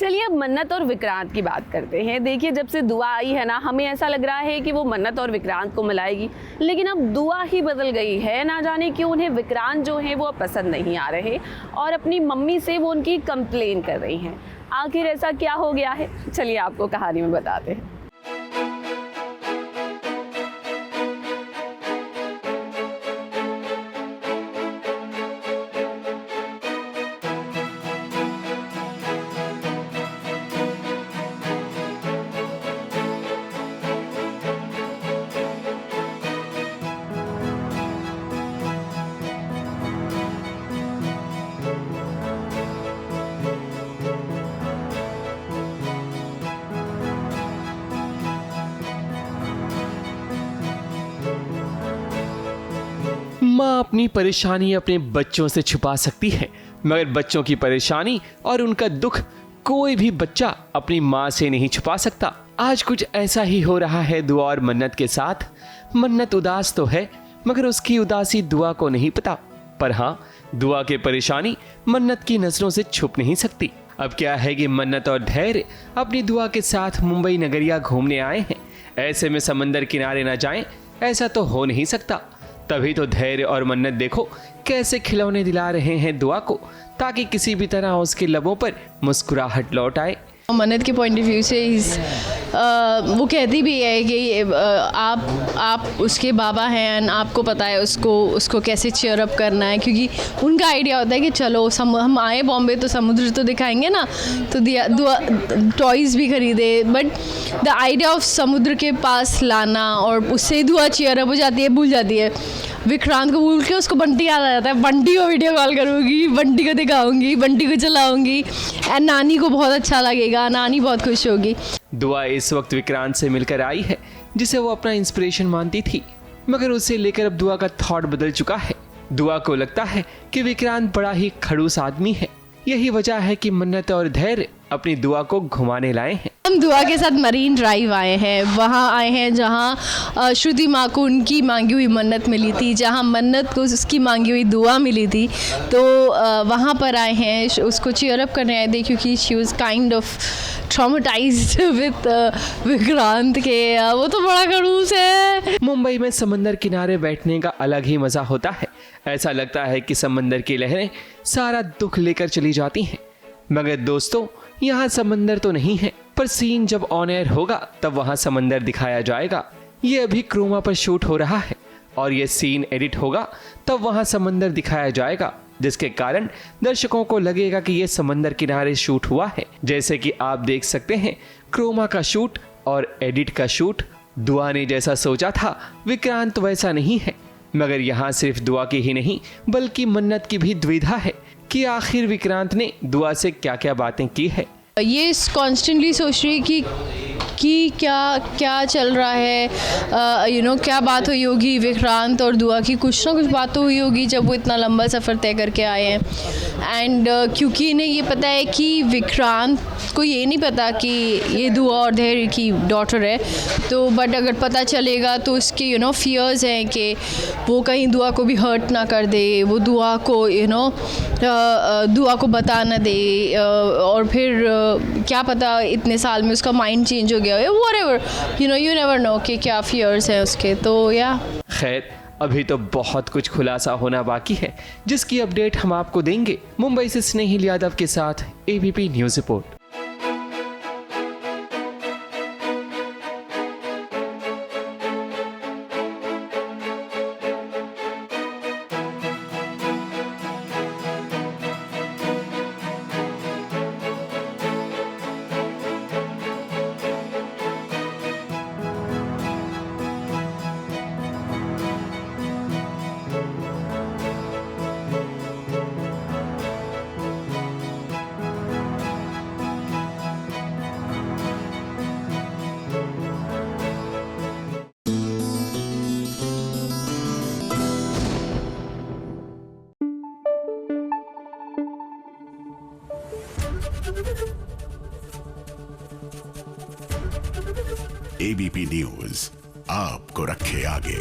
चलिए अब मन्नत और विक्रांत की बात करते हैं। देखिए जब से दुआ आई है ना, हमें ऐसा लग रहा है कि वो मन्नत और विक्रांत को मिलाएगी, लेकिन अब दुआ ही बदल गई है। ना जाने क्यों उन्हें विक्रांत जो है वो पसंद नहीं आ रहे और अपनी मम्मी से वो उनकी कंप्लेन कर रही हैं। आखिर ऐसा क्या हो गया है, चलिए आपको कहानी में बताते हैं। माँ अपनी परेशानी अपने बच्चों से छुपा सकती है, मगर बच्चों की परेशानी और उनका दुख कोई भी बच्चा अपनी माँ से नहीं छुपा सकता। आज कुछ ऐसा ही हो रहा है दुआ और मन्नत के साथ। मन्नत उदास तो है, मगर उसकी उदासी दुआ को नहीं पता। पर हाँ, दुआ की परेशानी मन्नत की नजरों से छुप नहीं सकती। अब क्या है कि मन्नत और धैर्य अपनी दुआ के साथ मुंबई नगरिया घूमने आए हैं। ऐसे में समंदर किनारे न जाएं, ऐसा तो हो नहीं सकता। तभी तो धैर्य और मन्नत देखो कैसे खिलौने दिला रहे हैं दुआ को, ताकि किसी भी तरह उसके लबों पर मुस्कुराहट लौट आए। मन्नत के पॉइंट ऑफ व्यू से वो कहती भी है कि आप उसके बाबा हैं, आपको पता है उसको कैसे चीयर अप करना है, क्योंकि उनका आइडिया होता है कि चलो हम आए बॉम्बे तो समुद्र तो दिखाएंगे ना, तो दुआ टॉयज़ भी खरीदे। बट द आइडिया ऑफ समुद्र के पास लाना और उससे दुआ चीयर अप हो जाती है, भूल जाती है। विक्रांत को भूल के उसको बंटी याद आ जाता है। बंटी को वीडियो कॉल करूँगी, बंटी को दिखाऊंगी, बंटी को चलाऊंगी एंड नानी को बहुत अच्छा लगेगा, नानी बहुत खुश होगी। दुआ इस वक्त विक्रांत से मिलकर आई है, जिसे वो अपना इंस्पिरेशन मानती थी, मगर उसे लेकर अब दुआ का थॉट बदल चुका है। दुआ को लगता है कि विक्रांत बड़ा ही खड़ूस आदमी है। यही वजह है कि मन्नत और धैर्य अपनी दुआ को घुमाने लाए हैं। हम दुआ के साथ मरीन ड्राइव आए हैं, वहाँ आए हैं जहाँ श्रुति माँ को उनकी मांगी हुई मन्नत मिली थी, जहाँ मन्नत को उसकी मांगी हुई दुआ मिली थी। तो वहाँ पर आए हैं, उसको चीयर अप करने आए थे, क्योंकि she was kind of traumatised with Vikrant के वो तो बड़ा खड़ूस है। मुंबई में समंदर किनारे बैठने का अलग ही मजा होता है। ऐसा लगता है कि समंदर की लहरें सारा दुख लेकर चली जाती हैं। मगर दोस्तों, यहाँ समंदर तो नहीं है, पर सीन जब ऑन एयर होगा तब वहाँ समंदर दिखाया जाएगा। ये अभी क्रोमा पर शूट हो रहा है और ये सीन एडिट होगा तब वहाँ समंदर दिखाया जाएगा, जिसके कारण दर्शकों को लगेगा कि ये समंदर किनारे शूट हुआ है। जैसे कि आप देख सकते हैं, क्रोमा का शूट और एडिट का शूट। दुआ ने जैसा सोचा था विक्रांत वैसा नहीं है, मगर यहाँ सिर्फ दुआ की ही नहीं बल्कि मन्नत की भी दुविधा है कि आखिर विक्रांत ने दुआ से क्या क्या बातें की है। ये कॉन्स्टेंटली सोच रही है कि क्या चल रहा है, क्या बात हुई होगी विक्रांत और दुआ की। कुछ ना कुछ बात तो हुई होगी जब वो इतना लंबा सफ़र तय करके आए हैं। एंड क्योंकि इन्हें ये पता है कि विक्रांत को ये नहीं पता कि ये दुआ और धैर्य की डॉटर है, तो बट अगर पता चलेगा तो उसके फियर्स हैं कि वो कहीं दुआ को भी हर्ट ना कर दे, वो दुआ को दुआ को बता ना दे, और फिर क्या पता इतने साल में उसका माइंड चेंज हो गया है। व्हाटएवर, यू नेवर नो कि क्या फियर्स हैं उसके। तो या खैर, अभी तो बहुत कुछ खुलासा होना बाकी है, जिसकी अपडेट हम आपको देंगे। मुंबई से स्नेहिल यादव के साथ ABP news report. ABP news आपको रखे आगे।